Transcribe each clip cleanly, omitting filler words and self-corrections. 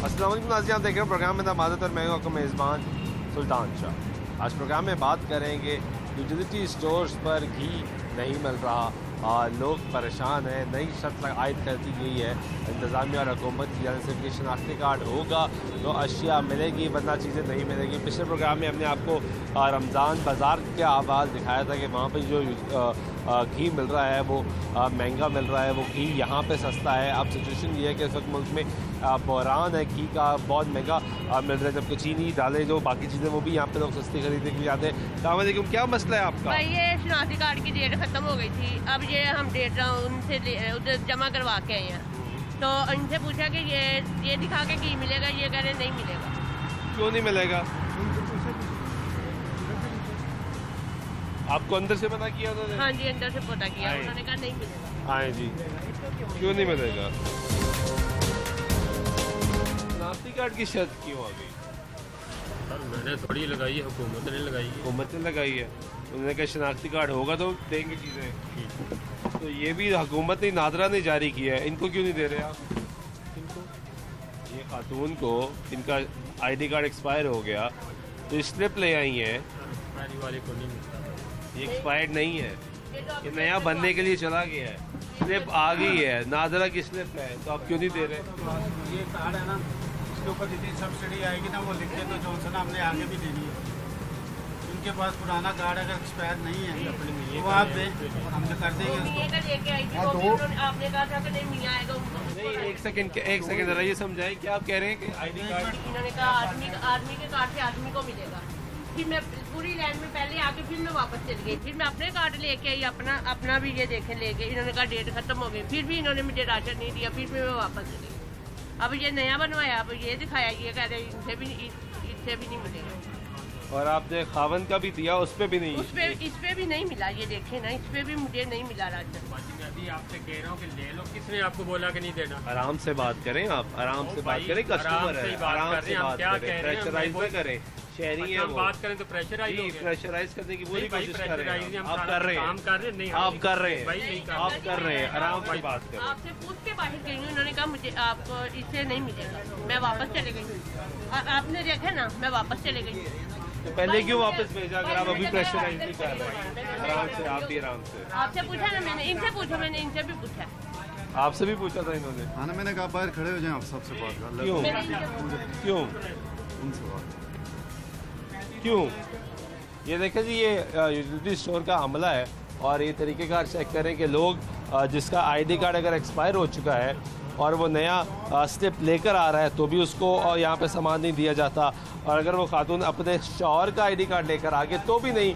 अस्सलाम वालेकुम नाज़रीन, आप देख रहे हैं प्रोग्राम में दामादत और मैं हूं आपका मेज़बान सुल्तान शाह। आज प्रोग्राम में बात करेंगे यूटिलिटी स्टोर्स पर घी नहीं मिल रहा, लोग परेशान हैं। नई शर्त आयद कर दी गई है इंतज़ामिया और हुकूमत की जानिब से कि शनाख्ती कार्ड होगा तो अशिया मिलेगी वरना चीज़ें नहीं मिलेगी। पिछले प्रोग्राम में हमने आपको रमज़ान बाज़ार के आवाज़ दिखाया था कि वहाँ पर जो घी मिल रहा है वो महंगा मिल रहा है, वो घी यहाँ पे सस्ता है। अब सिचुएशन ये है कि इस वक्त मुल्क में बहरान है, घी का बहुत महंगा मिल रहा है, जबकि चीनी दालें जो बाकी चीज़ें वो भी यहाँ पे लोग सस्ती खरीदने के लिए आते हैं। अस्सलाम वालेकुम, क्या मसला है आपका? भाई ये शनाख्ती कार्ड की डेट खत्म हो गई थी, अब ये हम डेट उनसे उधर जमा करवा के आए हैं, तो इनसे पूछा कि ये दिखा के घी मिलेगा, ये कह रहे नहीं मिलेगा। क्यों नहीं मिलेगा? आपको अंदर से पता किया उन्होंने? हाँ जी, अंदर से पता किया, उन्होंने कहा नहीं मिलेगा। हाँ जी, क्यों नहीं मिलेगा? शनाख्ती कार्ड की शर्त क्यों आ गई? सर मैंने थोड़ी लगाई है, हुकूमत ने लगाई है। हुकूमत ने लगाई है, उन्होंने कहा शनाख्ती कार्ड होगा तो देंगे चीज़ें। तो ये भी हुकूमत ने नादरा ने जारी किया है, इनको क्यों नहीं दे रहे आप? इनको ये खातून को इनका आईडी कार्ड एक्सपायर हो गया तो स्लिप ले आई हैं, वाले को नहीं मिलता, ये एक्सपायर्ड नहीं है, ये नया बनने के लिए चला गया है, स्लिप आ गई है, नादरा की स्लिप है, तो आप क्यों नहीं दे रहे? ये कार्ड है ना, इसके ऊपर जितनी सब्सिडी आएगी ना वो लिख के तो जॉनसन हमने आगे भी देनी है। उनके पास पुराना कार्ड अगर एक्सपायर नहीं है तो वो आप दें, हमने कर देंगे। लेके आई थी, वो भी आपने कहा था कि नहीं मिला आएगा उनको। नहीं, एक सेकंड जरा ये समझाएं, क्या आप कह रहे हैं कि आईडी कार्ड? इन्होंने कहा आदमी के कार्ड से आदमी को मिलेगा। फिर मैं पूरी लाइन में पहले आके फिर मैं वापस चली गई, फिर मैं अपने कार्ड लेके आई, अपना भी ये देखे लेके। इन्होंने कहा डेट खत्म हो गई, फिर भी इन्होंने मुझे राशन नहीं दिया, फिर भी मैं वापस चली गई। अब ये नया बनवाया, अब ये दिखाया, ये कह रहे इनसे भी नहीं मिलेगा। और आपने खावन का भी दिया, उस पे भी नहीं? इस पे भी नहीं मिला, ये देखे ना, इस पे भी मुझे नहीं मिला राशन। मैं अभी आपसे कह रहा हूँ कि ले लो, किसने आपको बोला कि नहीं देना? आराम से बात करें, आप आराम से बात करें, कस्टमर है, आराम से बात करें, प्रेशराइज न करें। शहरी है, बात करें तो प्रेशराइज प्रेशराइज करने की पूरी कोशिश कर रहे हैं। आप काम कर रहे हैं, आप कर रहे हैं, आप कर रहे हैं, आराम से बात करें। आपसे पूछ के बाहर गई हूँ, उन्होंने कहा मुझे आपको इससे नहीं मिलेगा, मैं वापस चले गई। आपने देखा ना, मैं वापस चले गई। तो पहले क्यों वापस भेजा अगर आप अभी प्रेशराइज नहीं कर रहे हैं? आराम से, आप भी आराम से। आपसे पूछा ना मैंने, इनसे पूछा, मैंने इनसे भी पूछा। आपसे भी पूछा था इन्होंने? हाँ ना, मैंने कहा बाहर खड़े हो जाएं, आप सबसे बात कर क्यों क्यों उनसे बात क्यों? ये देखें जी, ये यूटिलिटी स्टोर का अमला है और ये तरीक़ेकार चेक करें कि लोग जिसका आईडी कार्ड अगर एक्सपायर हो चुका है और वो नया स्लिप लेकर आ रहा है तो भी उसको यहाँ पे सामान नहीं दिया जाता, और अगर वो खातून अपने शौहर का आईडी कार्ड लेकर आ गए तो भी नहीं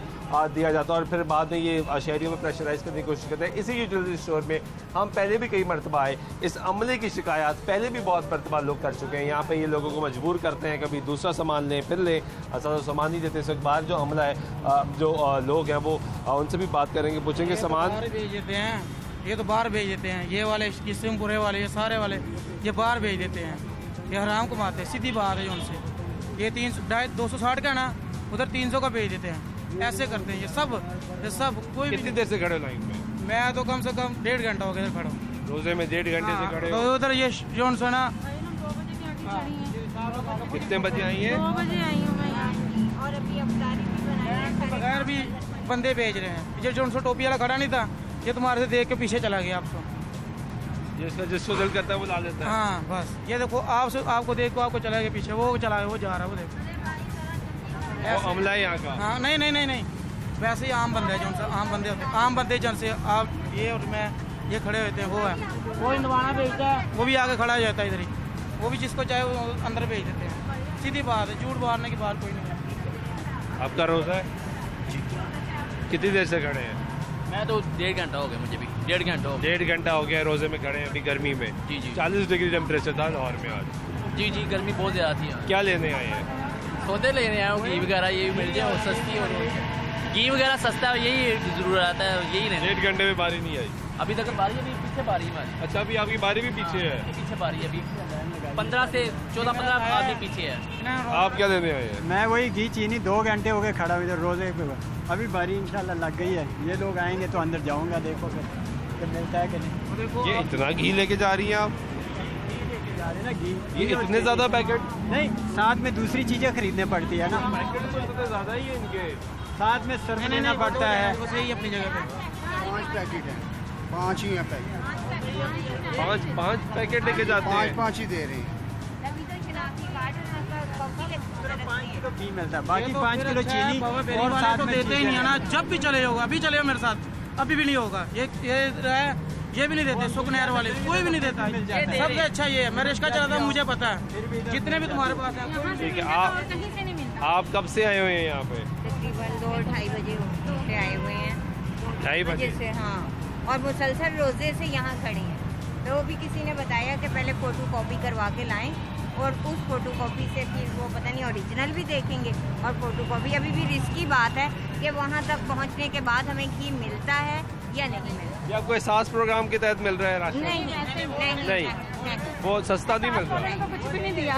दिया जाता, और फिर बाद में ये शहरियों में प्रेशराइज करने की कोशिश करते हैं। इसी यूटिलिटी स्टोर में हम पहले भी कई मरतबा आए, इस अमले की शिकायत पहले भी बहुत मरतबा लोग कर चुके हैं। यहाँ पे ये लोगों को मजबूर करते हैं, कभी दूसरा सामान लें फिर लें, असल सामान नहीं देते। इस वक्त बाहर जो अमला है, जो लोग हैं वो उनसे भी बात करेंगे, पूछेंगे सामान भेज देते हैं, ये तो बाहर भेज देते हैं, ये वाले किस्मपुरे वाले, ये सारे वाले ये बाहर भेज देते हैं, ये हराम कमाते हैं, सीधी बात है उनसे। ये 260 का ना, उधर 300 का भेज देते हैं, ऐसे करते हैं ये सब। कोई कितनी देर से खड़े लाइन में? मैं तो कम से कम 1.5 घंटा हो गया खड़ा हूँ। रोजे में 1.5 घंटे से खड़े तो हो? उधर ये जोन सोना कितने बजे आई हैं? 2 बजे आई हूँ मैं यहाँ, और अभी अफ्तारी भी बनाई है। बगैर भी बंदे भेज रहे हैं। ये जोन सो टोपी वाला खड़ा नहीं था, ये तुम्हारे से देख के पीछे चला गया आपको, जिसको दिल करता है वो ला लेता है। हाँ बस ये देखो, आपको देख को आपको चला गया पीछे, वो चला गया, वो जा रहा है, वो देखो। वो अमला है यहाँ का? हाँ नहीं, वैसे ही आम बंदे हैं, जो उनसे आम बंदे होते हैं, आम बंदे जन से आप ये और मैं ये खड़े होते हैं, वो है, वो नवाना भेजता है, वो भी आगे खड़ा हो जाता है इधर ही, वो भी जिसको चाहे वो अंदर भेज देते हैं। सीधी बात है, झूठ मारने की बात कोई नहीं है। आपका रोज़ा है? कितनी देर से खड़े हैं? मैं तो 1.5 घंटा हो गया, मुझे भी 1.5 घंटा हो गया। 1.5 घंटा हो गया रोजे में खड़े हैं अभी गर्मी में। जी 40 डिग्री टेम्परेचर था लाहौर में आज। जी गर्मी बहुत ज़्यादा थी। क्या लेने आए हैं? सौदे लेने आया हूँ, घी वगैरह ये भी मिल जाए और सस्ती, और घी वगैरह सस्ता है, यही जरूर आता है, यही लेने। 1.5 घंटे में बारी नहीं आई अभी तक बारी, अभी पीछे बारी है हमारी। अच्छा, अभी आपकी बारी भी पीछे है? पीछे बारी है, अभी 15 से 14-15 आदमी पीछे है। आप क्या लेने आए हैं? मैं वही घी चीनी 2 घंटे हो गए खड़ा इधर रोजे पे, अभी बारी इंशाल्लाह लग गई है। ये लोग आएंगे तो अंदर जाऊंगा, देखो फिर मिलता है कि नहीं। ये इतना घी लेके जा रही हैं आप? बता रहे ना घी। ये इतने ज़्यादा पैकेट? नहीं, साथ में दूसरी चीज़ें खरीदने पड़ती है ना। पैकेट तो इतने ज़्यादा ही है इनके। साथ में सर्फ लेना पड़ता है। वो सही अपनी जगह पे। 5 पैकेट हैं, 5 ही हैं पैकेट, पाँच पैकेट लेके जाते हैं। 5 ही दे रहे हैं। तभी तो शनाख्ती कार्ड कॉफी के 5 किलो घी मिलता है, बाकी 5 किलो चीनी और और साथ तो में देते ही नहीं है ना। जब भी चले होगा, अभी चले हो मेरे साथ, अभी भी नहीं होगा। ये भी नहीं देते, सुकनहर वाले कोई भी नहीं देता। सबसे अच्छा ये है, मैं रिक्शा चलाता हूँ, मुझे पता है। जितने भी तुम्हारे पास हैं कोई ठीक है, आप कब से आए हुए हैं यहाँ पे? तकरीबन 2-2:30 बजे से आए हुए हैं। 2:30 बजे से हाँ, और मुसलसल रोजे से यहाँ खड़े हैं। तो भी किसी ने बताया कि पहले फ़ोटो कॉपी करवा के लाएं और उस फोटो कॉपी से फिर वो पता नहीं ओरिजिनल भी देखेंगे। और फोटो कॉपी अभी भी रिस्की बात है कि वहाँ तक पहुँचने के बाद हमें घी मिलता है या नहीं मिलता। या कोई सास प्रोग्राम के तहत मिल रहा है राशन? नहीं, वो सस्ता नहीं मिल रहा। कुछ भी नहीं दिया।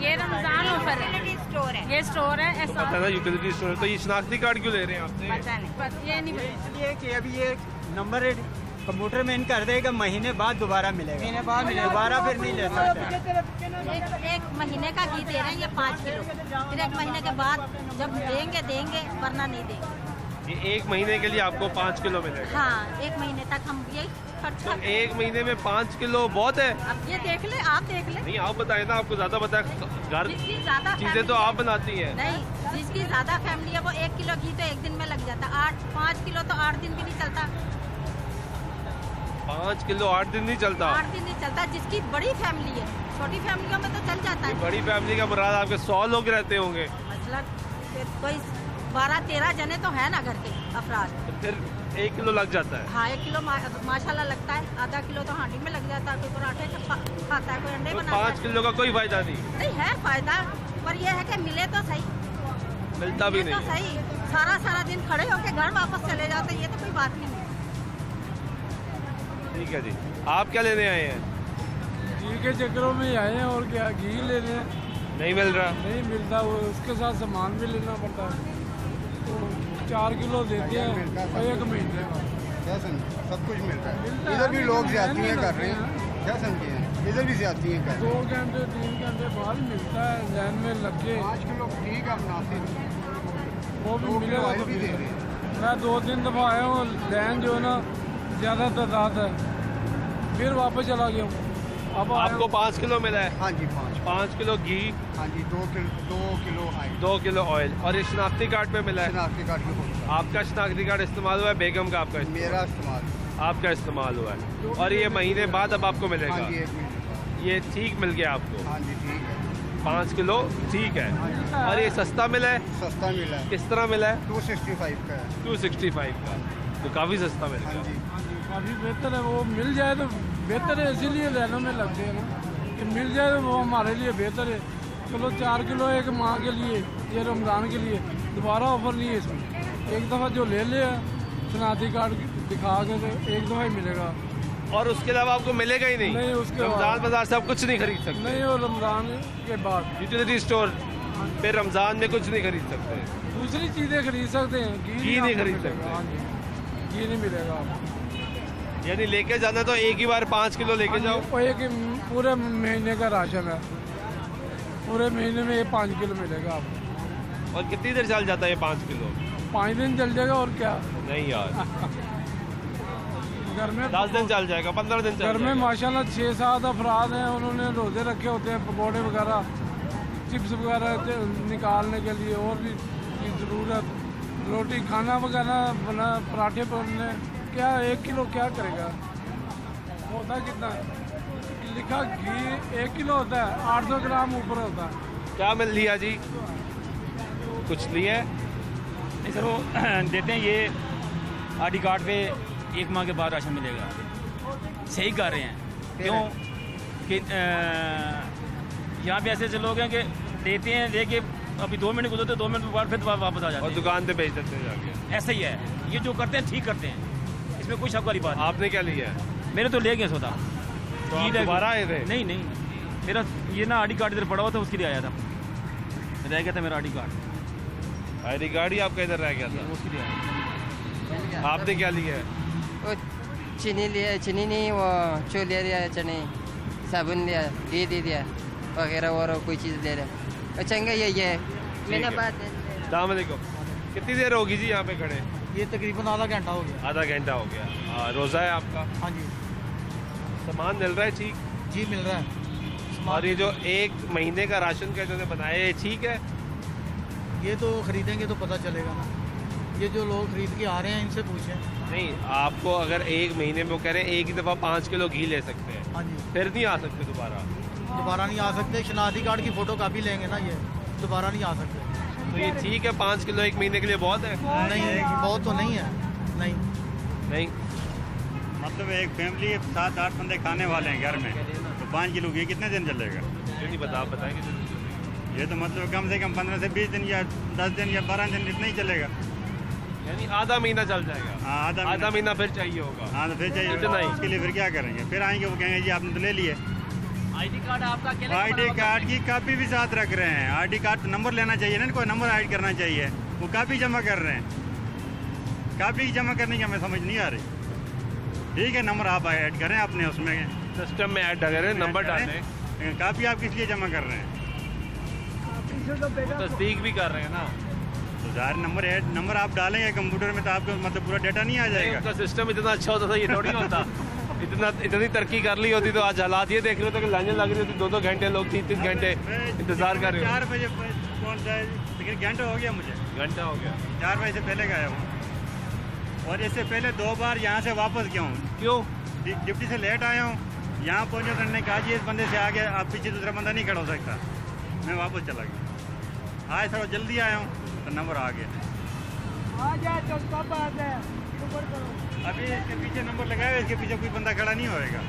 ये रमजान ऑफर है, यूटिलिटी स्टोर है। ये स्टोर है तो ऐसा पता ना यूटिलिटी स्टोर है, तो ये शनाख्ती कार्ड क्यों ले रहे हैं आपसे? पता नहीं। बस ये नहीं मिला। इसलिए कि अभी ये नंबर कंप्यूटर में इन कर देगा, महीने बाद दोबारा मिलेगा। महीने बाद मिलेगा। दोबारा फिर नहीं ले सकते। एक महीने का घी दे रहे हैं ये 5 किलो, फिर 1 महीने के बाद जब देंगे वरना नहीं देंगे। ये 1 महीने के लिए आपको 5 किलो मिलेगा? हाँ, 1 महीने तक हम यही खर्च तो करते हैं। 1 महीने में 5 किलो बहुत है? अब ये देख ले, आप देख ले। नहीं, आप बताए ना, आपको ज्यादा पता है। घर जिसकी ज्यादा चीजें तो आप बनाती हैं। नहीं, जिसकी ज्यादा फैमिली है वो 1 किलो घी तो 1 दिन में लग जाता है। 5 किलो तो 8 दिन भी नहीं चलता। 5 किलो 8 दिन नहीं चलता? 8 दिन नहीं चलता। जिसकी बड़ी फैमिली है, छोटी फैमिलियों में तो चल जाता ये है। बड़ी फैमिली का मुराद आपके 100 लोग रहते होंगे, मतलब फिर कोई 12-13 जने तो है ना घर के अफराद। तो फिर 1 किलो लग जाता है। हाँ, 1 किलो माशाल्लाह लगता है। आधा किलो तो हांडी में लग जाता है। कोई पराठे खाता है, कोई अंडे तो बनाता 5 किलो का कोई फायदा नहीं? नहीं है फायदा, पर यह है कि मिले तो सही। मिलता भी मिले तो नहीं। सही। सारा दिन खड़े होके घर वापस चले जाते, ये तो कोई बात नहीं है। ठीक है जी, आप क्या लेने आए हैं? घी के चक्करों में ही आए हैं और क्या, घी लेने नहीं मिल रहा? नहीं मिलता, वो उसके साथ सामान भी लेना पड़ता है। तो 4 किलो देते हैं 1 महीने का। क्या समझे, सब कुछ मिलता है। मिलता है, इधर भी लोग लेकिन ज्यादतियाँ कर रहे लगते हैं, क्या समझे, इधर भी ज्यादतियाँ कर रहे 2 घंटे 3 घंटे बाद मिलता है, लाइन में लग के। 5 किलो ठीक है, मुनासिब। वो भी 2 किलो मिलेगा ऑयल तो भी दे मिलेगा। रहे हैं। मैं 2-3 दफ़ा आया हूँ, लाइन जो है ना ज़्यादा तादाद है, फिर वापस चला गया हूँ। अब आया आपको 5 किलो मिला है? हाँ जी, 5 किलो घी, हाँ जी, 2 किलो ऑयल, 2 किलो ऑयल, और ये शनाख्ती कार्ड पे मिला है? शनाख्ती कार्ड के ऊपर। आपका शनाख्ती कार्ड इस्तेमाल हुआ है, बेगम का आपका मेरा इस्तेमाल। आपका इस्तेमाल हुआ है, और ये महीने बाद अब आपको मिलेगा? हाँ जी, 1 महीने बाद। ये ठीक मिल गया आपको? हाँ जी, ठीक है। 5 किलो ठीक है। और ये सस्ता मिला है? सस्ता मिला है, किस तरह मिला है? 265 का है। 265 का, तो काफ़ी सस्ता मिल हाँ गया। जी, काफ़ी बेहतर है, वो मिल जाए तो बेहतर है। इसीलिए लाइनों में लगते हैं ना, कि मिल जाए तो वो हमारे लिए बेहतर है। चलो 4 किलो एक माह के लिए, ये रमज़ान के लिए, दोबारा ऑफर नहीं है इसमें। एक दफ़ा जो ले ले शनाख्ती कार्ड दिखा के तो एक दफ़ा ही मिलेगा, और उसके अलावा आपको मिलेगा ही नहीं? नहीं, उसके रमजान बाद बाजार से आप कुछ नहीं खरीद सकते? नहीं। और रमज़ान के बाद यूटिलिटी स्टोर पे रमजान में कुछ नहीं खरीद सकते? दूसरी चीज़ें खरीद सकते हैं, घी नहीं आपको खरीद मिलेगा। सकते? हाँ जी, घी नहीं मिलेगा आपको। यानी लेके जाना तो एक ही बार 5 किलो लेके जाओ? वो एक पूरे महीने का राशन है, पूरे महीने में ये 5 किलो मिलेगा आपको। और कितनी देर चल जाता है ये 5 किलो? 5 दिन चल जाएगा और क्या। नहीं यार, घर में 10 दिन चल जाएगा, 15 दिन चल घर में जाएगा। माशाल्लाह 6-7 अफराद हैं, उन्होंने रोज़े रखे होते हैं, पकौड़े वगैरह, चिप्स वगैरह निकालने के लिए, और भी की ज़रूरत, रोटी खाना वगैरह बना, पराठे बनने, क्या 1 किलो क्या करेगा, होता कितना है? लिखा घी 1 किलो होता है, 800 ग्राम ऊपर होता है। क्या मिल लिया जी? कुछ लिया? नहीं सर, वो देते हैं ये आईडी कार्ड पे 1 माह के बाद राशन मिलेगा। सही कर रहे हैं, क्यों कि यहाँ पे ऐसे ऐसे लोग हैं कि देते हैं, लेके अभी 2 मिनट गुजरते 2 मिनट के बाद फिर वापस आ जाते और हैं। दुकान पे बेच देते हैं जाके? ऐसा ही है, ये जो करते हैं ठीक करते हैं, इसमें कोई शक वाली बात नहीं। आपने क्या लिया है? मेरे तो ले गए सौदा। तो आप दोबारा आए थे? नहीं नहीं, मेरा ये ना आईडी कार्ड इधर पड़ा हुआ था, उसके लिए आया था, रह गया था मेरा आईडी कार्ड, आईडी कार्ड ही आपका इधर रह गया था? उसके लिए आया। आपने क्या लिया है? वो चीनी लिया, चीनी नहीं, वो छोले लिया है, चने। साबुन दिया, घी दे दिया वगैरह और कोई चीज़ दे रहे। अच्छा यही है मैंने बात। अस्सलाम वालेकुम। कितनी देर होगी जी यहाँ पे खड़े? ये तकरीबन आधा घंटा हो गया। आधा घंटा हो गया। रोज़ा है आपका? हाँ जी सामान मिल रहा है ठीक? जी मिल रहा है। और ये जो 1 महीने का राशन का इन्होंने बनाया है ठीक है? ये तो खरीदेंगे तो पता चलेगा ना, ये जो लोग खरीद के आ रहे हैं इनसे पूछें। नहीं, आपको अगर 1 महीने में वो कह रहे हैं एक ही दफ़ा 5 किलो घी ले सकते हैं, हाँ जी फिर नहीं आ सकते दोबारा? दोबारा नहीं आ सकते, शनाख्ती कार्ड की फ़ोटो कापी लेंगे ना, ये दोबारा नहीं आ सकते। तो ये ठीक है 5 किलो 1 महीने के लिए बहुत है? नहीं बहुत तो नहीं है। नहीं मतलब एक फैमिली 7-8 बंदे खाने वाले हैं घर में, तो 5 किलो घी कितने दिन चलेगा? ये नहीं पता, आप बताएंगे? ये तो मतलब कम से कम 15 से 20 दिन या 10 दिन या 12 दिन इतना ही चलेगा। यानी आधा महीना चल जाएगा? हाँ आधा महीना फिर चाहिए होगा। हाँ तो फिर चाहिए इतना ही? उसके लिए फिर क्या करेंगे? फिर आएंगे वो कहेंगे जी आपने तो ले लिए। आईडी कार्ड आपका आईडी कार्ड की कापी भी साथ रख रहे हैं। आईडी कार्ड तो नंबर लेना चाहिए ना, कोई नंबर ऐड करना चाहिए, वो कापी जमा कर रहे हैं। कापी जमा करने की हमें समझ नहीं आ रही। ठीक है नंबर आप ऐड करें अपने उसमें सिस्टम में ऐड करें, नंबर डालें, कापी आप किस लिए जमा कर रहे हैं? तस्दीक भी कर रहे हैं ना। तो ज़ाहिर नंबर आप डालेंगे कंप्यूटर में तो आपको मतलब पूरा डाटा नहीं आ जाएगा। उनका सिस्टम इतना अच्छा होता था, ये थोड़ी होता। इतनी तरक्की कर ली होती तो आज हालात ये देख रहे होते कि लाइनें लग रही होती, 2-2 घंटे लोग 3-3 घंटे इंतजार कर रहे हो। 4 बजे पहुँच जाए, लेकिन घंटा हो गया मुझे। घंटा हो गया? 4 बजे से पहले गया हूँ और इससे पहले 2 बार यहाँ से वापस गया हूँ। क्यों? डिप्टी से लेट आया हूँ, यहाँ पहुँचे तो उन्होंने कहा जी इस बंदे से आगे आप पीछे दूसरा बंदा नहीं खड़ा हो सकता। मैं वापस चला गया। आज थोड़ा जल्दी आया हूँ तो नंबर आ गया। अभी इसके पीछे नंबर लगाया, इसके पीछे कोई बंदा खड़ा नहीं होएगा।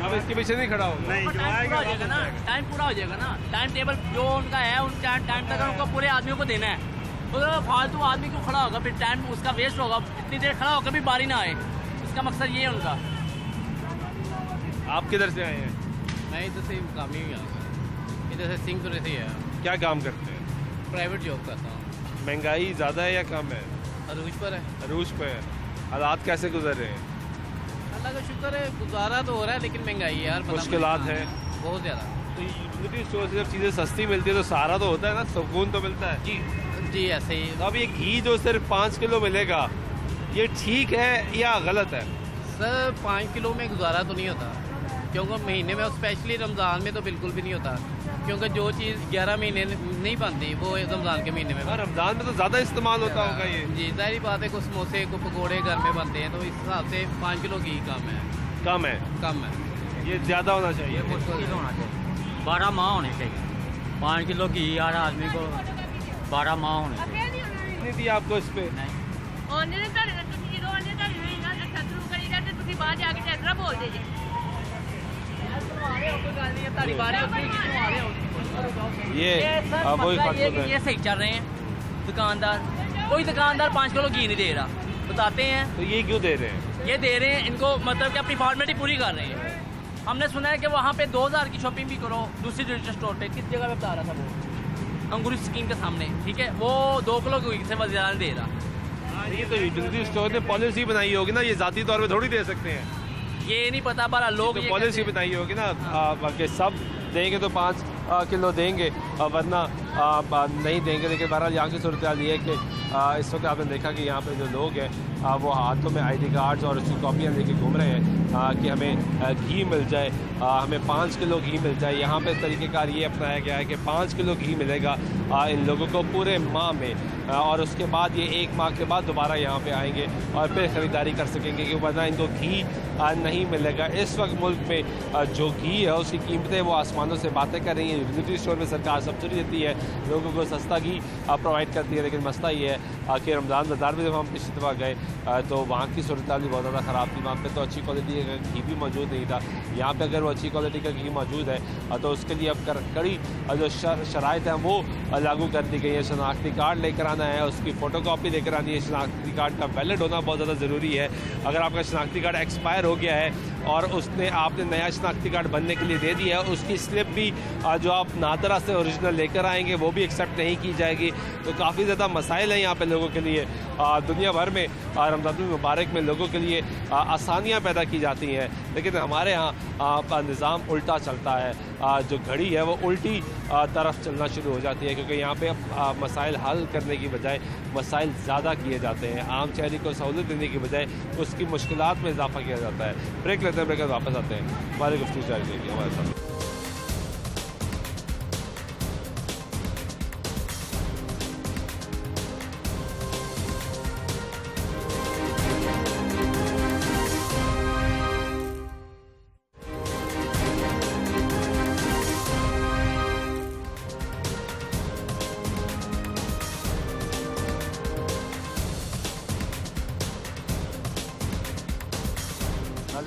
अब इसके पीछे नहीं खड़ा होगा? नहीं, जो आएगा ना टाइम पूरा हो जाएगा ना। टाइम टेबल जो उनका है उन टाइम तक उनको पूरे आदमियों को देना है। तो फालतू आदमी क्यों खड़ा होगा? फिर टाइम उसका वेस्ट होगा, इतनी देर खड़ा होकर भी बारी ना आए। इसका मकसद ये है उनका। आप किधर से आए हैं? मैं इधर से काम ही इधर से सिंहपुरे से है। क्या काम करते हैं? प्राइवेट जॉब करता हूँ। महंगाई ज़्यादा है या कम है? अरूज पर है। अरूज पे है। हालात कैसे गुजर रहे हैं? अल्लाह का शुक्र है, गुजारा तो हो रहा है, लेकिन महंगाई है यार, मुश्किलात है बहुत ज़्यादा। तो यूनिटी स्टोर से जब चीज़ें सस्ती मिलती है तो सारा तो होता है ना, सुकून तो मिलता है। जी ऐसे ही। तो अब ये घी जो सिर्फ 5 किलो मिलेगा, ये ठीक है या गलत है? सर 5 किलो में गुजारा तो नहीं होता, क्योंकि महीने में स्पेशली रमज़ान में तो बिल्कुल भी नहीं होता, क्योंकि जो चीज़ 11 महीने नहीं बनती वो रमज़ान के महीने में। रमज़ान में तो ज़्यादा इस्तेमाल होता होगा ये। जी जाहिर बात है, कुछ समोसे को पकौड़े घर में बनते हैं, तो इस हिसाब से 5 किलो घी कम है। कम है? ये ज़्यादा होना चाहिए। 12 माह होने चाहिए। 5 किलो घी हर आदमी को 12 माह होने चाहिए। कितनी दी आपको इस पे? ਉਹਨੇ ਨੇ ਤੁਹਾਡੇ ਨਾਲ ਤੁਸੀਂ ਜਦੋਂ ਉਹਨੇ ਤੁਹਾਡੇ ਨਾਲ ਇਹਨਾਂ ਦਾ ਸ਼ਤਰੂ ਕਰੀਦਾ ਤੇ ਤੁਸੀਂ ਬਾਹਰ ਜਾ ਕੇ ਟੈਸਰਾ ਬੋਲਦੇ ਜੇ ये वही ये सही चल रहे हैं दुकानदार। कोई दुकानदार 5 किलो घी नहीं दे रहा, बताते हैं। तो ये क्यों दे रहे हैं? ये दे रहे हैं इनको, मतलब कि अपनी फॉर्मेलिटी पूरी कर रहे हैं। हमने सुना है कि वहाँ पे 2000 की शॉपिंग भी करो दूसरी डिजिटल स्टोर पे। किस जगह पे बता रहा था वो? अंगूरी स्कीम के सामने, ठीक है। वो 2 किलो घी से ज़्यादा नहीं दे रहा। ये तो यूटिलिटी स्टोर ने पॉलिसी बनाई होगी ना, ये ज़ाती तौर पे थोड़ी दे सकते हैं। ये नहीं पता, पर लोग तो पॉलिसी बनाई होगी ना कि सब देंगे तो 5 किलो देंगे, वरना नहीं देंगे। लेकिन बहरहाल यहाँ की सूरत हाल ये है कि इस वक्त आपने देखा कि यहाँ पे जो लोग हैं वो हाथों में आईडी कार्ड्स और उसकी कॉपियाँ लेके घूम रहे हैं कि हमें घी मिल जाए, हमें 5 किलो घी मिल जाए। यहाँ पे तरीक़ेकार ये अपनाया गया है कि 5 किलो घी मिलेगा इन लोगों को पूरे माह में, और उसके बाद ये 1 माह के बाद दोबारा यहाँ पे आएंगे और फिर ख़रीदारी कर सकेंगे, कि वरना इनको घी नहीं मिलेगा। इस वक्त मुल्क में जो घी है उसकी कीमतें वो आसमानों से बातें कर रही हैं। यूटिलिटी स्टोर में सरकार सब्सिडी देती है, लोगों को सस्ता घी प्रोवाइड करती है, लेकिन मसला ये है कि रमज़ान बाज़ार में जब हम पिछली दफ़ा गए तो वहाँ की सूरत हाल भी बहुत ज़्यादा ख़राब थी। वहाँ पे तो अच्छी क्वालिटी का घी भी मौजूद नहीं था। यहाँ पे अगर वो अच्छी क्वालिटी का घी मौजूद है तो उसके लिए अब कड़ी जो शराइत हैं वो लागू कर दी गई है। शनाख्ती कार्ड लेकर आना है, उसकी फ़ोटोकॉपी लेकर आनी है, शनाख्ती कार्ड का वैलिड होना बहुत ज़्यादा ज़रूरी है। अगर आपका शनाख्ती कार्ड एक्सपायर हो गया है और उसने आपने नया शनाख्ती कार्ड बनने के लिए दे दिया है, उसकी स्लिप भी जो आप नादरा से ओरिजिनल लेकर आएंगे वो भी एक्सेप्ट नहीं की जाएगी। तो काफ़ी ज़्यादा मसाइल हैं यहाँ पे लोगों के लिए। दुनिया भर में रमज़ान मुबारक में लोगों के लिए आसानियाँ पैदा की जाती हैं, लेकिन हमारे यहाँ निज़ाम उल्टा चलता है। जो घड़ी है वो उल्टी तरफ चलना शुरू हो जाती है, क्योंकि यहाँ पे मसाइल हल करने की बजाय मसाइल ज़्यादा किए जाते हैं। आम शहरी को सहूलत देने की बजाय उसकी मुश्किलात में इजाफा किया जाता है। ब्रेक लेते हैं, ब्रेक वापस आते हैं। हमारे गुफ्तगू जारी रहेगी हमारे साथ।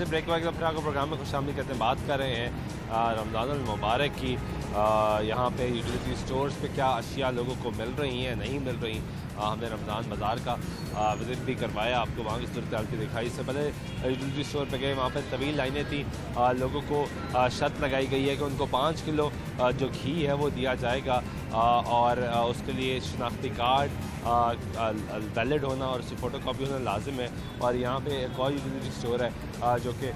ब्रेक के बाद फिर आपको प्रोग्राम में खुशामदीद कहते हैं। बात कर रहे हैं रमज़ान मुबारक की। यहाँ पे यूटिलिटी स्टोर्स पे क्या अशिया लोगों को मिल रही हैं, नहीं मिल रही। हमने रमज़ान बाज़ार का विज़िट भी करवाया, आपको वहाँ की सूरत हाल की दिखाई। इससे पहले यूटिलिटी स्टोर पे गए, वहाँ पे तवील लाइनें थी। लोगों को शर्त लगाई गई है कि उनको 5 किलो जो घी है वो दिया जाएगा, और उसके लिए शनाख्ती कार्ड वैलिड होना और उसकी फ़ोटो कापी होना लाजिम है। और यहाँ पे एक और यूटिलिटी स्टोर है जो कि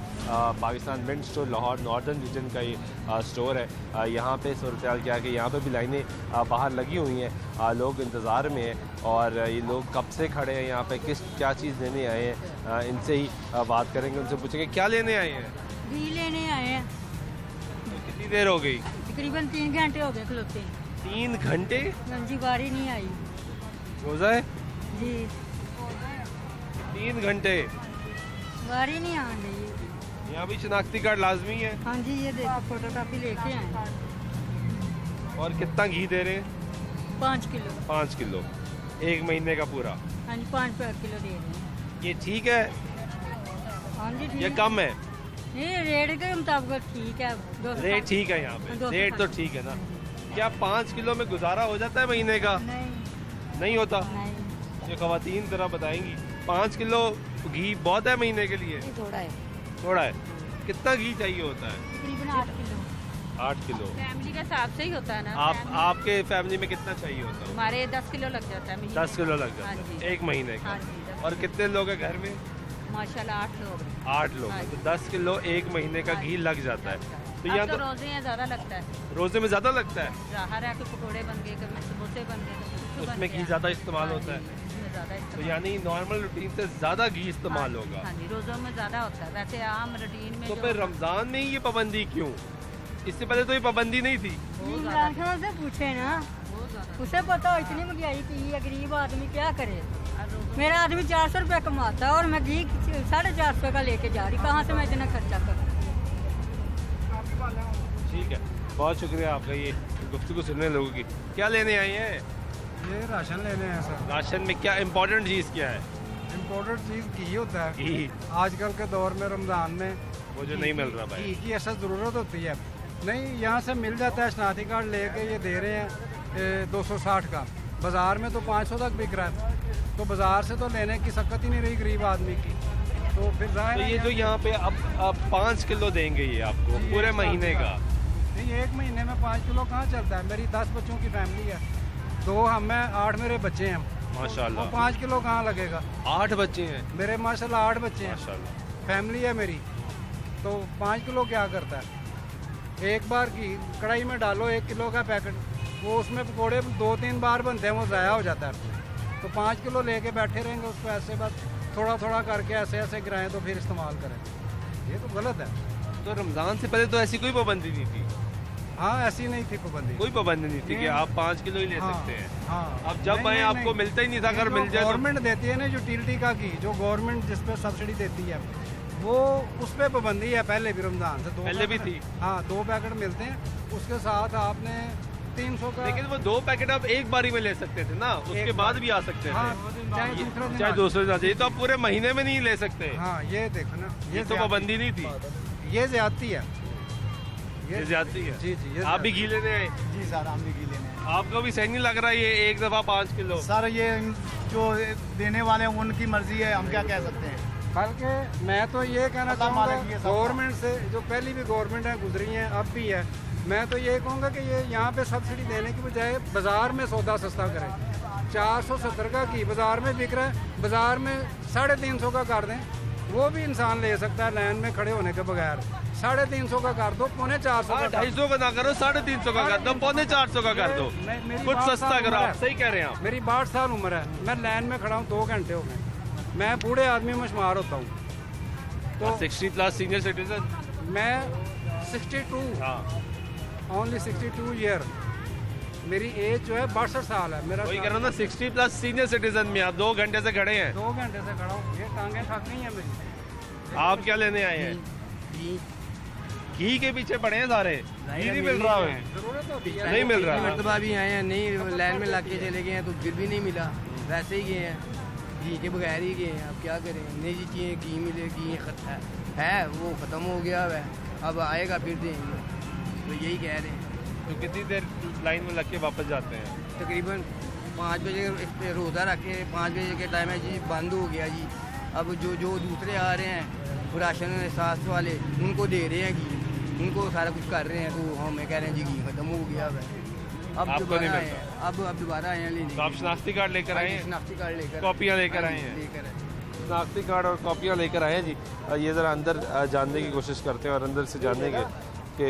Pakistan mint store Lahore northern region का ये स्टोर है। यहाँ पे सूरत हाल क्या है कि यहाँ पे भी लाइनें बाहर लगी हुई हैं, लोग इंतज़ार में हैं, और ये लोग कब से खड़े हैं यहाँ पे, क्या चीज़ लेने आए हैं। इनसे ही बात करेंगे, उनसे पूछेंगे क्या लेने आए हैं। घी लेने आए हैं। तो कितनी देर हो गई? तकरीबन 3 घंटे हो गए खलोते। 3 घंटे? जी, गाड़ी नहीं आई। रोज़ा है जी। 3 घंटे गाड़ी नहीं आ रही। यहाँ भी शनाख्ती कार्ड लाजमी है? हाँ जी, ये देखो फोटो कापी लेके आए। और कितना घी दे रहे हैं? 5 किलो। 5 किलो 1 महीने का पूरा? हाँ जी, 5 किलो दे रहे हैं। ये ठीक है? हाँ जी ठीक। ये कम है? नहीं, रेट के मुताबिक ठीक है। रेट ठीक है यहाँ पे? रेट तो ठीक है ना? क्या 5 किलो में गुजारा हो जाता है महीने का? नहीं होता। ये ख़वातीन जरा बताएंगी, 5 किलो घी बहुत है महीने के लिए? थोड़ा है। थोड़ा है? कितना घी चाहिए होता है? तकरीबन 8 किलो। 8 किलो फैमिली के हिसाब से ही होता है ना। आपके फैमिली में कितना चाहिए होता है? हमारे 10 किलो लग जाता है। 10 किलो लग जाता है 1 महीने का। और कितने लोग हैं घर में? माशाल्लाह 8 लोग। 8 लोग। तो 10 किलो 1 महीने का घी लग जाता है। तो यहाँ तो रोजे में ज़्यादा लगता है। रोजे में ज़्यादा लगता है? ज़ाहिर है कि पकौड़े बन गए, कभी समोसे बन गए, उसमें घी ज़्यादा इस्तेमाल होता है। तो यानी नॉर्मल रूटीन से ज़्यादा घी इस्तेमाल होगा? हाँ जी, रोज़ों में ज़्यादा होता है, वैसे आम रूटीन में। तो फिर रमज़ान में ही ये पाबंदी क्यों? इससे पहले तो ये पाबंदी नहीं थी। इमरान से पूछे ना, उसे पता हो इतनी महंगाई की है, गरीब आदमी क्या करे। मेरा आदमी 400 रुपये कमाता है और मैं घी 450 का लेके जा रही, कहाँ से मैं इतना खर्चा करूँ। ठीक है, बहुत शुक्रिया आपका ये गुफ्तगू सुनने लोगों की। क्या लेने आए हैं? ये राशन लेने हैं सर। राशन में क्या इम्पोर्टेंट चीज़ क्या है? इम्पोर्टेंट चीज़ घी होता है। घी आजकल के दौर में रमज़ान में वो जो नहीं मिल रहा भाई, घी की ऐसा ज़रूरत होती है। नहीं, यहाँ से मिल जाता है, शनाख्ती कार्ड लेके ये दे रहे हैं 260 का। बाज़ार में तो 500 तक बिक रहा है, तो बाज़ार से तो लेने की सकत ही नहीं रही गरीब आदमी की। तो फिर तो ये जो यहाँ पे अब 5 किलो देंगे ये आपको पूरे महीने का? नहीं, 1 महीने में 5 किलो कहाँ चलता है। मेरी 10 बच्चों की फैमिली है, 2 हम हैं, 8 मेरे बच्चे हैं माशाल्लाह। 5 किलो कहाँ लगेगा? 8 बच्चे हैं मेरे माशाल्लाह 8 बच्चे हैं माशाल्लाह, फैमिली है मेरी। तो 5 किलो क्या करता है? एक बार की कढ़ाई में डालो 1 किलो का पैकेट, वो उसमें पकौड़े 2-3 बार बनते हैं, वो ज़ाया हो जाता है। तो 5 किलो लेके बैठे रहेंगे, उसको ऐसे बस थोड़ा थोड़ा करके ऐसे ऐसे गिराएं तो फिर इस्तेमाल करें। ये तो गलत है। तो रमज़ान से पहले तो ऐसी कोई पाबंदी नहीं थी? हाँ, ऐसी नहीं थी पाबंदी, कोई पाबंदी नहीं थी कि आप 5 किलो ही ले सकते हैं। हाँ, अब जब मैं आपको मिलता ही नहीं था, अगर मिल जाए। गवर्नमेंट देती है ना यूटिलिटी का घी, जो गवर्नमेंट जिस पे सब्सिडी देती है, वो उस पे पाबंदी है। पहले भी रमज़ान से 2 पहले भी थी। हाँ, 2 पैकेट मिलते हैं, उसके साथ आपने 300 का। लेकिन वो 2 पैकेट आप एक बारी में ले सकते थे ना, उसके बाद भी आ सकते थे। चाहे दूसरे दिन। ये तो आप पूरे महीने में नहीं ले सकते। हाँ, ये देखो ना, ये तो पाबंदी नहीं थी, ये ज्यादती है। ये ज्यादती है। जी जी। आप भी घी लेने आए? जी सर, हम भी घी लेने आए। आपको भी सही नहीं लग रहा ये एक दफा 5 किलो? सर, ये जो देने वाले हैं उनकी मर्जी है, हम क्या कह सकते हैं। बल्कि मैं तो ये कहना चाहूँगा गवर्नमेंट से, जो पहली भी गवर्नमेंट है गुजरी हैं अब भी है, मैं तो ये कहूँगा कि ये यहाँ पे सब्सिडी देने की बजाय बाज़ार में सौदा सस्ता करें। 470 का घी बाज़ार में बिक रहा है, बाज़ार में 350 का कर दें, वो भी इंसान ले सकता है लाइन में खड़े होने के बगैर। 350 का कर दो, 450 का, 250 का ना करो, 350 का कर दो, 450 का कर दो, कुछ सस्ता करो। आप सही कह रहे हैं। आप मेरी 62 साल उम्र है, मैं लाइन में खड़ा हूँ 2 घंटे हो गए, मैं बूढ़े आदमी में शुमार होता हूँ। तो 60+ सीनियर सिटीजन, मैं 62, ओनली 62 ईयर, मेरी एज जो है 62 साल है। मेरा वही कह रहा हूँ ना, 60+ सीनियर सिटीजन में आप 2 घंटे से खड़े हैं। 2 घंटे से खड़ा हूँ, ये टांगें थक गई हैं मेरी। आप क्या लेने आए हैं? घी के पीछे पड़े हैं सारे, घी नहीं मिल रहा है, नहीं मिल रहा। मरतबा भी आए हैं, नहीं लाइन में लग के चले गए हैं तो फिर भी नहीं मिला, वैसे ही गए हैं, घी के बगैर ही गए हैं। अब क्या करें, नहीं जी चाहिए घी मिले, घी है वो ख़त्म हो गया है, अब आएगा फिर देंगे, तो यही कह रहे हैं। तो कितनी देर लाइन में लग के वापस जाते हैं? तकरीबन 5 बजे रोज़ा रख के 5 बजे के टाइम है जी, बंद हो गया जी। अब जो दूसरे आ रहे हैं राशन एहसास वाले, उनको दे रहे हैं घी, उनको सारा कुछ कर रहे हैं, तो हमें कह रहे हैं जी घी खत्म हो गया है। अब दोबारा आए हैं, अब दोबारा आए हैं लेने। तो आप शनाख्ती कार्ड लेकर आए हैं? शनाख्ती कार्ड लेकर, कॉपियाँ लेकर आए हैं? शनाख्ती कार्ड और कॉपियाँ लेकर आए हैं जी। ये ज़रा अंदर जानने की कोशिश करते हैं और अंदर से जानेंगे कि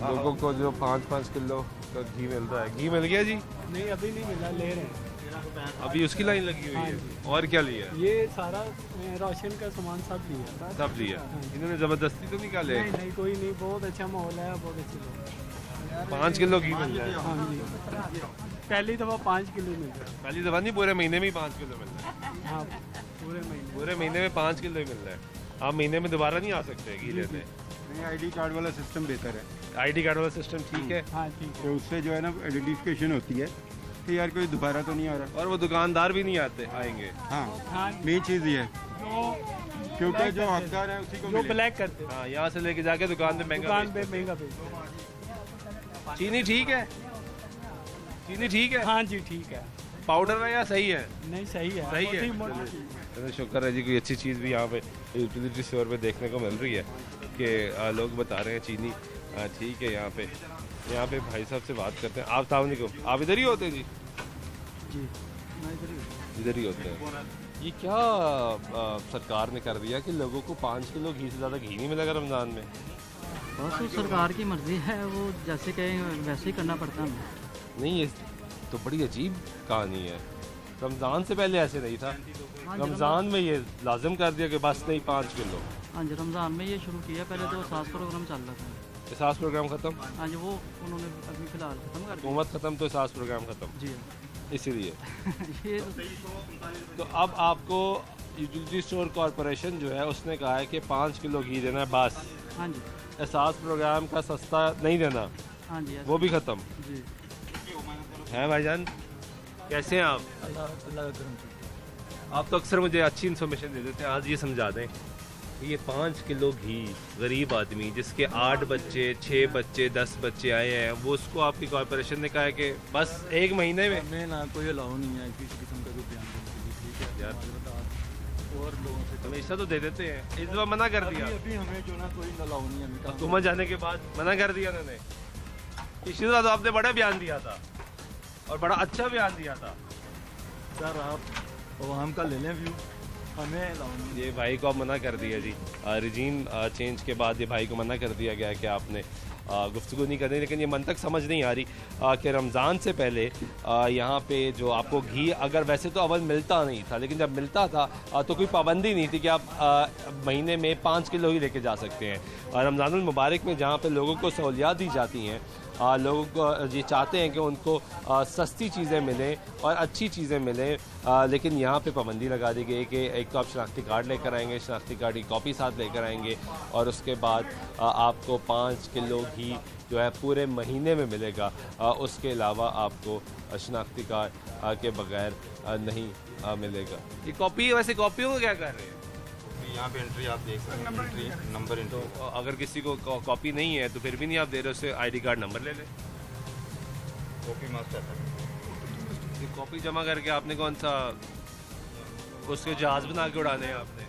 लोगों को जो 5-5 किलो का घी मिल रहा है। घी मिल गया जी? नहीं, अभी नहीं मिला, ले रहे हैं अभी, उसकी लाइन लगी हुई है। और क्या लिया? ये सारा राशन का सामान सब लिया। सब लिया? इन्होंने ज़बरदस्ती तो निकाले? नहीं, कोई नहीं, बहुत अच्छा माहौल है, बहुत अच्छे लोग। 5 किलो घी मिल रहा है? हाँ जी, पहली दफ़ा 5 किलो मिल रहा है। पहली दफ़ा नहीं, पूरे महीने में ही 5 किलो मिल रहा है? हाँ, पूरे महीने में 5 किलो ही मिल रहा है। आप महीने में दोबारा नहीं आ सकते घी लेने? नहीं, ID कार्ड वाला सिस्टम बेहतर है। ID कार्ड वाला सिस्टम ठीक है? हाँ ठीक है, तो उससे जो है ना आइडेंटिफिकेशन होती है कि यार कोई दोबारा तो नहीं आ रहा, और वो दुकानदार भी नहीं आएंगे। हाँ, मेन चीज़ ये है, क्योंकि जो हकदार है उसी को जो ब्लैक करते हैं। हाँ, यहाँ से लेके जाके दुकान पे महंगा बेचते। चीनी ठीक है? चीनी ठीक है? हाँ जी ठीक है। पाउडर है या सही है? नहीं, सही है, सही है। चलो शुक्र है जी, कोई अच्छी चीज़ भी यहाँ पे यूटिलिटी स्टोर पे देखने को मिल रही है कि लोग बता रहे हैं चीनी ठीक है। यहाँ पे भाई साहब से बात करते हैं। आप सलामुअलैकुम, आप इधर ही होते हैं जी? जी, इधर ही होते हैं। ये क्या सरकार ने कर दिया कि लोगों को 5 किलो घी से ज़्यादा घी नहीं मिलेगा रमज़ान में? बस वो सरकार की मर्जी है, वो जैसे कहें वैसे ही करना पड़ता है। नहीं, ये तो बड़ी अजीब कहानी है। रमज़ान से पहले ऐसे नहीं था, रमज़ान में ये लाजिम कर दिया कि बस नहीं 5 किलो। हाँ जी, रमज़ान में ये शुरू किया, पहले तो एहसास प्रोग्राम चल रहा था। एहसास प्रोग्राम ख़त्म? हाँ जी, वो उन्होंने अभी फ़िलहाल ख़त्म कर दिया। हुकूमत ख़त्म तो एहसास प्रोग्राम ख़त्म? जी इसीलिए ये तो अब आपको यूटिलिटी स्टोर कॉरपोरेशन जो है उसने कहा है कि 5 किलो घी देना है बस। हाँ जी, एहसास प्रोग्राम का सस्ता नहीं देना। हाँ जी, वो भी ख़त्म जी है। भाईजान कैसे हैं आप? आप तो अक्सर मुझे अच्छी इन्फॉर्मेशन दे देते हैं, आज ये समझा दें कि ये 5 किलो घी गरीब आदमी जिसके 8 बच्चे 6 बच्चे 10 बच्चे आए हैं, वो उसको आपकी कॉरपोरेशन ने कहा है कि बस 1 महीने में ना कोई अलाउ नहीं है किसी किस्म का कोई बयान देने के लिए, ठीक है यार, और लोगों से हमेशा तो दे देते हैं, इस बार मना कर दिया। अभी हमें जो ना कोई अलाउ नहीं है, हुकूमत जाने के बाद मना कर दिया उन्होंने। पिछली बार तो आपने बड़ा बयान दिया था और बड़ा अच्छा बयान दिया था। सर आप आवाम का ले लें व्यू, हमें अलाउ नहीं। ये भाई को अब मना कर दिया जी, रिजीम चेंज के बाद ये भाई को मना कर दिया गया है कि आपने गुफ्तगू नहीं करनी। लेकिन ये मंतक समझ नहीं आ रही कि रमज़ान से पहले यहाँ पे जो आपको घी अगर वैसे तो अव्वल मिलता नहीं था, लेकिन जब मिलता था तो कोई पाबंदी नहीं थी कि आप महीने में 5 किलो ही लेके जा सकते हैं। रमज़ानुल मुबारक में जहाँ पे लोगों को सहूलियात दी जाती हैं, लोगों को ये चाहते हैं कि उनको सस्ती चीज़ें मिलें और अच्छी चीज़ें मिलें, लेकिन यहाँ पे पाबंदी लगा दी गई कि एक तो आप शनाख्ती कार्ड लेकर आएंगे, शनाख्ती कार्ड की कॉपी साथ लेकर आएंगे और उसके बाद आपको 5 किलो घी जो है पूरे महीने में मिलेगा। उसके अलावा आपको शनाख्ती कार्ड के बगैर नहीं मिलेगा। ये कॉपी, वैसे कॉपियों को क्या कर रहे हैं? यहाँ पे एंट्री आप देख सकते हैं, एंट्री नंबर एंट्री। तो अगर किसी को कॉपी नहीं है तो फिर भी नहीं आप दे रहे, उससे ID कार्ड नंबर ले लें। कॉपी मस्ट है। कॉपी जमा करके आपने कौन सा उसके जहाज बना के उड़ाने हैं आपने?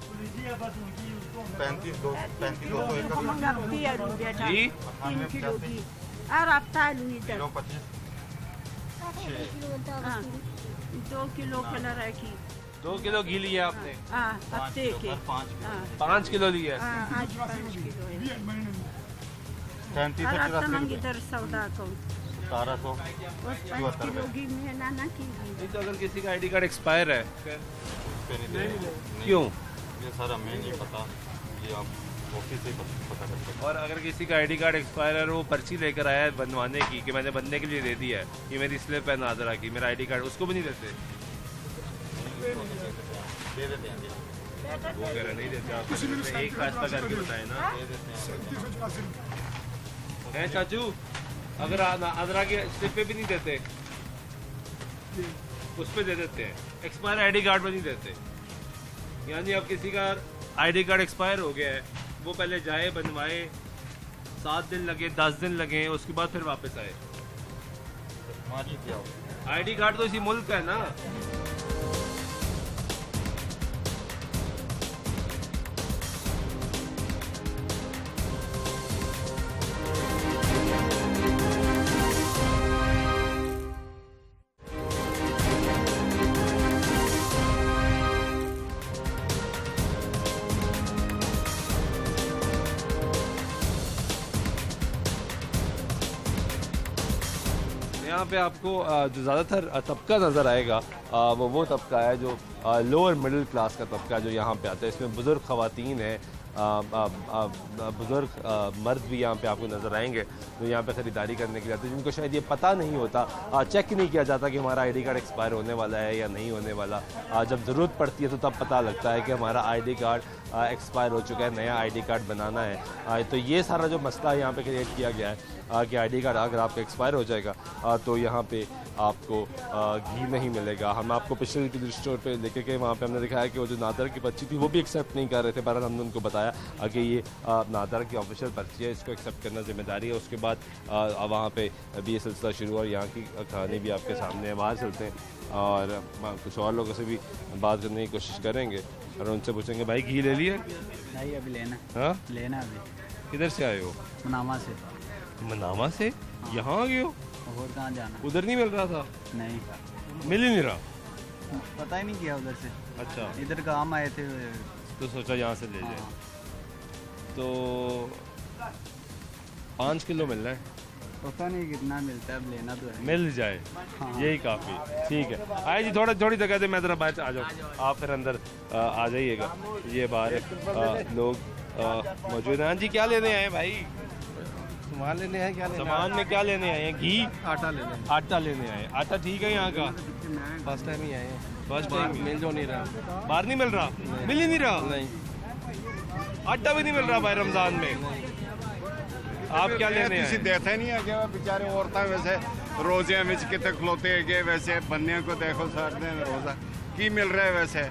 2 किलो कलर है की 2 किलो घी लिया आपने? 5 किलो लिया? आज 5 किलो है। 5 किलो घी में नाना की। तो अगर किसी का आईडी कार्ड एक्सपायर है क्यों? ये सर हमें नहीं पता, ये आप ऑफिस से पता कर सकते हैं। और अगर किसी का आईडी कार्ड एक्सपायर है और वो पर्ची लेकर आया है बनवाने की कि मैंने बनने के लिए दे दिया है, ये मेरी स्लिप है नादरा की, मेरा आईडी कार्ड, उसको भी नहीं देते? दे देते हैं। वो कह रहे नहीं देते आप, एक फैसला करके बताए ना। है चाचू, अगर नादरा की स्लिप पे भी नहीं देते, उस पे दे देते हैं, एक्सपायर आईडी कार्ड पे नहीं देते। यानी अब किसी का आईडी कार्ड एक्सपायर हो गया है, वो पहले जाए बनवाए, 7 दिन लगे 10 दिन लगे, उसके बाद फिर वापस आए। आईडी कार्ड तो इसी मुल्क का है ना। यहाँ पे आपको जो ज़्यादातर तबका नज़र आएगा वो तबका है जो लोअर मिडिल क्लास का तबका जो यहाँ पे आता है। इसमें बुज़ुर्ग ख़वातीन हैं, बुज़ुर्ग मर्द भी यहाँ पे आपको नज़र आएंगे जो यहाँ पे ख़रीदारी करने के लिए आते हैं, जिनको शायद ये पता नहीं होता, चेक नहीं किया जाता कि हमारा आईडी कार्ड एक्सपायर होने वाला है या नहीं होने वाला। जब ज़रूरत पड़ती है तो तब पता लगता है कि हमारा आईडी कार्ड एक्सपायर हो चुका है, नया आईडी कार्ड बनाना है। तो ये सारा जो मसला यहाँ पे क्रिएट किया गया है कि आईडी कार्ड अगर आपका एक्सपायर हो जाएगा तो यहाँ पे आपको घी नहीं मिलेगा। हम आपको पिछले किसी स्टोर पे लेके गए, वहाँ पे हमने दिखाया कि वो जो नादर की पर्ची थी वो भी एक्सेप्ट नहीं कर रहे थे। बहरहाल हमने उनको बताया कि ये नादर की ऑफिशियल पर्ची है, इसको एक्सेप्ट करना जिम्मेदारी है। उसके बाद वहाँ पे भी ये सिलसिला शुरू हुआ। यहाँ की कहानी भी आपके सामने है। बाहर चलते हैं और कुछ और लोगों से भी बात करने की कोशिश करेंगे और उनसे पूछेंगे, भाई घी ले लिए? नहीं, अभी लेना। हाँ लेना अभी। किधर से आए हो? मनामा से। मनामा से? यहाँ आ गए हो? और कहाँ जाना? उधर नहीं मिल रहा था? नहीं, मिल ही नहीं रहा। पता ही नहीं किया उधर से। अच्छा, इधर काम आए थे तो सोचा यहाँ से ले जाए। तो 5 किलो मिल रहा है? पता नहीं कितना मिलता है, अब लेना तो है। मिल जाए यही काफ़ी। ठीक है, आए जी, थोड़ी जगह दे, मैं ज़रा बाहर आ जाऊँ, आप फिर अंदर आ जाइएगा। ये बाहर लोग मौजूद हैं। हाँ जी, क्या लेने आए भाई? सामान लेने आए। क्या लेने? सामान में क्या लेने आए हैं? घी, आटा लेने। आटा लेने आए। आटा ठीक है यहाँ का? फर्स्ट टाइम ही आए हैं। फर्स्ट टाइम मिल जो नहीं रहा। बाहर नहीं मिल रहा? मिल ही नहीं रहा? नहीं, आटा भी नहीं मिल रहा भाई रमजान में। आप क्या लेने आए? देखते नहीं है कि बेचारे औरतें वैसे रोजे में कितने खलोते है, वैसे बंदे को देखो सर दिन रोजा की मिल रहा है। वैसे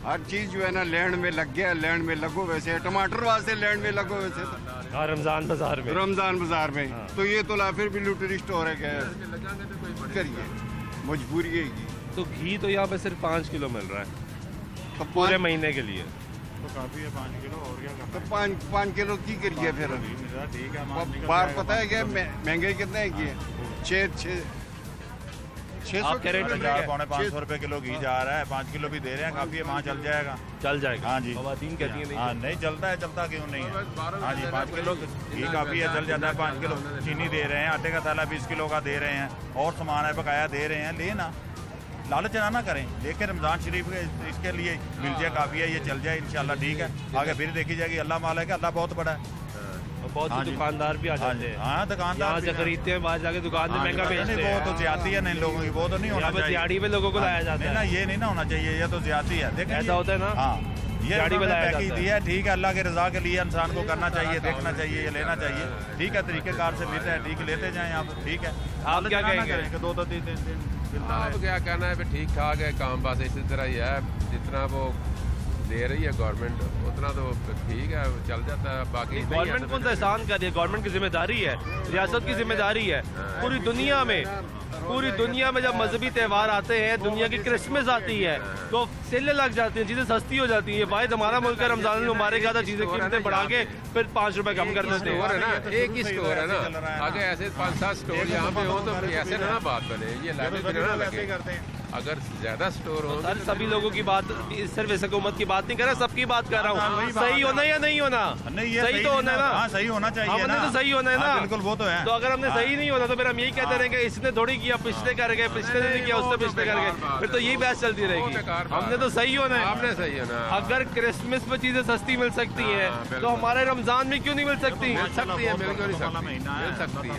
हर चीज जो है ना लैंड में लग गया, लैंड में लगो। वैसे टमाटर वास्ते लैंड में लगो वैसे तो। हाँ, रमजान बाजार में। रमजान बाजार में हाँ। तो ये तो ला फिर भी लुटरी स्टोर है, क्या करिए, मजबूरी है। तो घी तो यहाँ पे सिर्फ 5 किलो मिल रहा है तो पूरे महीने के लिए। तो काफ़ी है 5 किलो, और क्या करना? तो 5 किलो की करिए फिर? ठीक है, बात पता है क्या महंगाई कितने की है? 600-500 रुपए किलो घी जा रहा है, 5 किलो भी दे रहे हैं, काफी है, वहाँ चल जाएगा। चल जाएगा? हाँ जी, खवातीन कहती हैं हाँ नहीं चलता है, चलता क्यों नहीं है? हाँ जी, 5 किलो घी काफी है, चल जाता है। 5 किलो चीनी दे रहे हैं, आटे का थैला 20 किलो का दे रहे हैं, और सामान है बकाया दे रहे हैं। लेना, लालच ना करें, लेकिन रमजान शरीफ इसके लिए मिल जाए, काफी है, ये चल जाए इंशाल्लाह। ठीक है, आगे फिर देखी जाएगी। अल्लाह मालिक है, अल्लाह बहुत बड़ा है। बहुत से दुकानदार भी आ जाते हैं। हाँ, दुकानदार से खरीदते हैं, बाहर जाके दुकान में महंगा बेचते हैं। वो तो ज्यादा है ना इन लोगों की, वो तो नहीं होना चाहिए। दिहाड़ी पे लोगों को लाया जाता है ना, ये नहीं ना होना चाहिए, ये तो ज्यादा है। देखिए ऐसा होता है ना। हाँ, ये दिहाड़ी पे लाया जाता है। ठीक है, अल्लाह के रजा के लिए इंसान को करना चाहिए, देखना चाहिए, ये लेना चाहिए। ठीक है, तरीकेकार से लेते हैं, ठीक लेते जाएं आप। ठीक है, आप क्या कहेंगे? 2-3 दिन आप क्या कहना है? ठीक ठाक है काम, बस इसी तरह ही है जितना वो दे रही है गवर्नमेंट उतना तो ठीक है, चल जाता है। बाकी गवर्नमेंट कौन सा एहसान कर रही है? गवर्नमेंट की जिम्मेदारी है, रियासत की जिम्मेदारी है। पूरी दुनिया में जब मजहबी त्यौहार आते हैं, दुनिया की क्रिसमस आती है तो सेलें लग जाती हैं, चीज़ें सस्ती हो जाती हैं। वाहिद हमारा मुल्क है, रमजान में हमारे ज़्यादा चीज़ें कीमतें बढ़ा के फिर 5 रुपए कम कर देते स्टोर है ना, हैं। एक ही स्टोर है ना। अगर ऐसे 5-7 स्टोर यहाँ पे हो तो ऐसे ना बात बने, ये लाइनें ना लगे। अगर ज्यादा स्टोर हो सर सभी लोगों की बात, सिर्फ इस हुकूमत की बात नहीं कर रहा, सबकी बात कर रहा हूँ। सही होना या नहीं होना? सही तो होना है ना। हाँ, सही होना चाहिए हमने तो सही होना है ना। बिल्कुल, वो तो है। तो अगर हमने सही नहीं होना तो फिर हम यही कहते रहेंगे इसने थोड़ी किया, पिछले कर गए, पिछले ने नहीं किया, उससे पिछले कर गए, फिर तो यही बहस चलती रहेगी। हमने तो सही होना है। आपने सही होना। अगर क्रिसमस में चीजें सस्ती मिल सकती हैं तो हमारे रमजान में क्यों नहीं मिल सकती? मिल सकती है, मिल सकती है।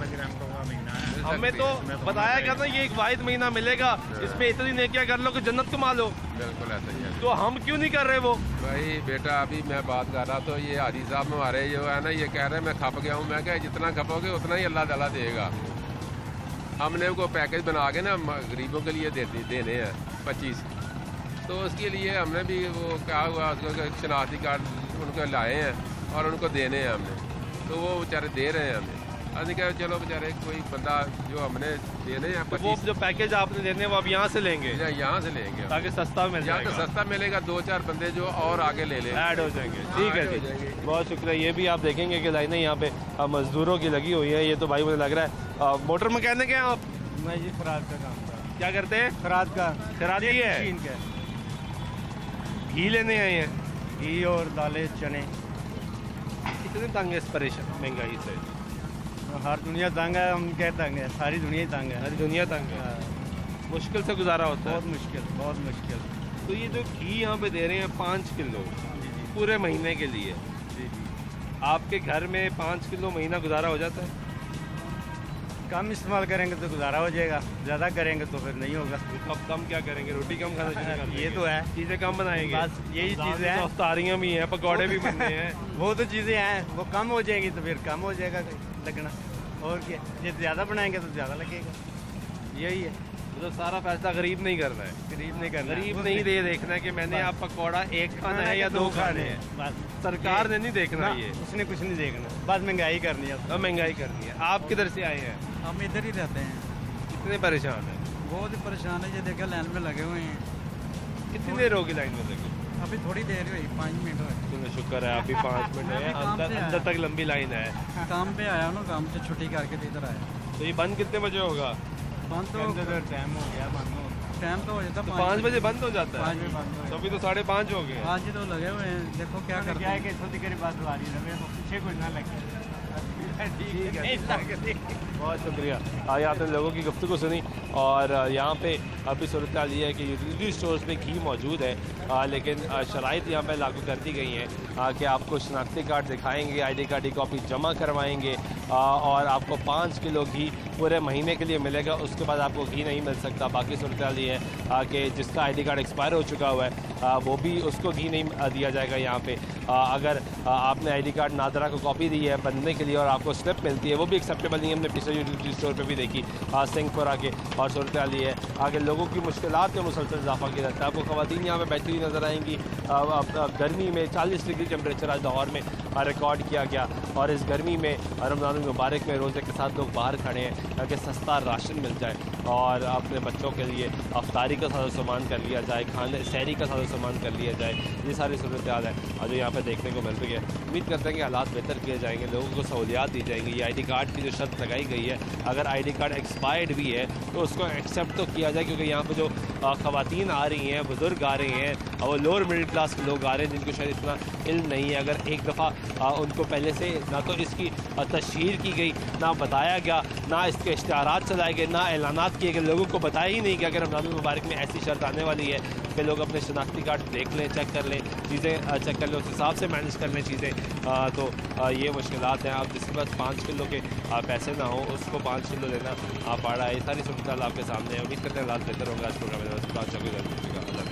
हमें तो बताया गया था ये एक वाहिद महीना मिलेगा, इसमें इतनी नेकियां कर लो कि जन्नत कमा लो। बिल्कुल ऐसा ही है। तो हम क्यों नहीं कर रहे वो? भाई बेटा अभी मैं बात कर रहा तो ये हाजी साहब हमारे जो है ना, ये कह रहे हैं मैं खप गया हूँ। मैं क्या, जितना खपोगे उतना ही अल्लाह ताला देगा। हमने उनको पैकेज बना के ना गरीबों के लिए देने हैं 25, तो उसके लिए हमने भी वो क्या हुआ उसको शनाख्ती कार्ड उनको लाए हैं और उनको देने हैं हमने, तो वो बेचारे दे रहे हैं हमें। अभी क्या, चलो बेचारे कोई बंदा जो हमने देने हैं तो वो जो पैकेज आपने देने वो आप यहाँ से लेंगे? यहाँ से लेंगे ताकि सस्ता मिल जाए। यहाँ तो सस्ता मिलेगा, 2-4 बंदे जो और आगे ले लेंगे, ऐड हो जाएंगे। ठीक है जी, बहुत शुक्रिया। ये भी आप देखेंगे कि लाइनें यहाँ पे मजदूरों की लगी हुई है। ये तो भाई मुझे लग रहा है मोटर मैकेनिक है आप? मैं जी खराद का काम करता हूँ। क्या करते हैं? खराद का। खरादी है? घी लेने आए हैं? घी और दालें, चने। कितने तंग है इस परेशान महंगाई से? हर दुनिया तंग है, हम क्या तंग है, सारी दुनिया ही तंग है। सारी दुनिया तंग है। मुश्किल से गुजारा होता है। बहुत मुश्किल, बहुत मुश्किल। तो ये जो घी यहाँ पे दे रहे हैं 5 किलो पूरे महीने के लिए, आपके घर में 5 किलो महीना गुजारा हो जाता है? कम इस्तेमाल करेंगे तो गुजारा हो जाएगा, ज़्यादा करेंगे तो फिर नहीं होगा। अब कम क्या करेंगे? रोटी कम खाना चाहिए। ये तो है, चीज़ें कम बनाएंगे, बस यही चीज़ें हैं। अफ्तारियाँ भी हैं, पकौड़े भी बनने हैं। वो तो चीज़ें हैं, वो कम हो जाएंगी तो फिर कम हो जाएगा लगना। और क्या, ये ज़्यादा बनाएंगे तो ज़्यादा लगेगा, यही है। तो सारा फैसला गरीब नहीं करना है, गरीब नहीं करना, गरीब नहीं दे देखना है कि मैंने आप पकौड़ा 1 खाना है या 2 खाने हैं। बस सरकार ने नहीं देखना, ये उसने कुछ नहीं देखना, बस महंगाई करनी है। महंगाई करनी है। आप किधर से आए हैं? हम इधर ही रहते हैं। कितने परेशान हैं? बहुत ही परेशान है, ये देखिए लाइन में लगे हुए हैं। कितनी देर होगी लाइन में लगे? अभी थोड़ी देर हुई, 5 मिनट हुए। तुम्हें शुक्र है अभी 5 मिनट है, अंदर तक लंबी लाइन है। काम पे आया ना, काम से छुट्टी करके इधर आया। तो ये बंद कितने बजे होगा? बंद तो टाइम हो गया, टाइम तो हो जाता है 5 बजे बंद हो जाता है। 5 बजे बंद हो। तो अभी तो 5:30 हो गए। आज ही तो लगे हुए हैं, देखो क्या करते हैं। क्या है कि छोटी करी बात आ रही है, पीछे कुछ ना लगे। ठीक है, बहुत शुक्रिया। आज आपने लोगों की गुफ्तगू सुनी और यहाँ पे अभी सूरत हाल ये है कि यूटिलिटी स्टोर्स में घी मौजूद है, लेकिन शराइत यहाँ पे लागू कर दी गई हैं कि आपको शनाख्ती कार्ड दिखाएंगे, ID कार्ड की कॉपी जमा करवाएंगे और आपको 5 किलो घी पूरे महीने के लिए मिलेगा। उसके बाद आपको घी नहीं मिल सकता। बाकी सूरत हाल ये है कि जिसका ID कार्ड एक्सपायर हो चुका हुआ है वो भी उसको घी नहीं दिया जाएगा यहाँ पे। अगर आपने ID कार्ड नादरा को कॉपी दी है बनने के लिए और आपको स्लिप मिलती है, वो भी एक्सेप्टेबल नहीं है। हमने पिछले यूटिलिटी स्टोर पे भी देखी सिंहपुरा के। और सूरत हाल ये है आगे लोगों की मुश्किलात में मुसलसल इजाफा किया जाता है। आपको ख़वातीन यहाँ पे बैठी हुई नज़र आएंगी। गर्मी में 40 डिग्री टेम्परेचर आज लाहौर में रिकॉर्ड किया गया और इस गर्मी में रमज़ान मुबारक में रोज़े के साथ लोग बाहर खड़े हैं ताकि सस्ता राशन मिल जाए और अपने बच्चों के लिए अफ्तारी का सारा सामान कर लिया जाए, खाने सहरी का सारा सामान कर लिया जाए। ये सारी सूरत हाल है और जो यहाँ पे देखने को मिल रही है। उम्मीद करते हैं कि हालात बेहतर किए जाएंगे, लोगों को सहूलियात दी जाएंगी। ये ID कार्ड की जो शर्त लगाई गई है, अगर ID कार्ड एक्सपायर्ड भी है तो उसको एक्सेप्ट तो किया जाए, क्योंकि यहाँ पे जो ख़वातीन आ रही हैं, बुज़ुर्ग आ रहे हैं और वो लोअर मिडिल क्लास के लोग आ रहे हैं जिनको शायद इतना इल्म नहीं है। अगर एक दफ़ा उनको पहले से ना तो इसकी तशहीर की गई, ना बताया गया, ना इसके इश्तिहारात चलाए गए, ना ऐलानात किए गए, लोगों को बताया ही नहीं कि अगर रमज़ान मुबारक में ऐसी शर्त आने वाली है कि लोग अपने शनाख्ती कार्ड देख लें, चेक कर लें, चीज़ें चेक कर लें, उस हिसाब से मैनेज कर लें चीज़ें। तो ये मुश्किलात हैं। आप जिसके पास 5 किलो के पैसे ना हो उसको 5 किलो लेना पड़ रहा है। ये सारी सूरत आपके सामने है। उम्मीद करते हैं हालात बेहतर होगा। आज प्रोग्राम में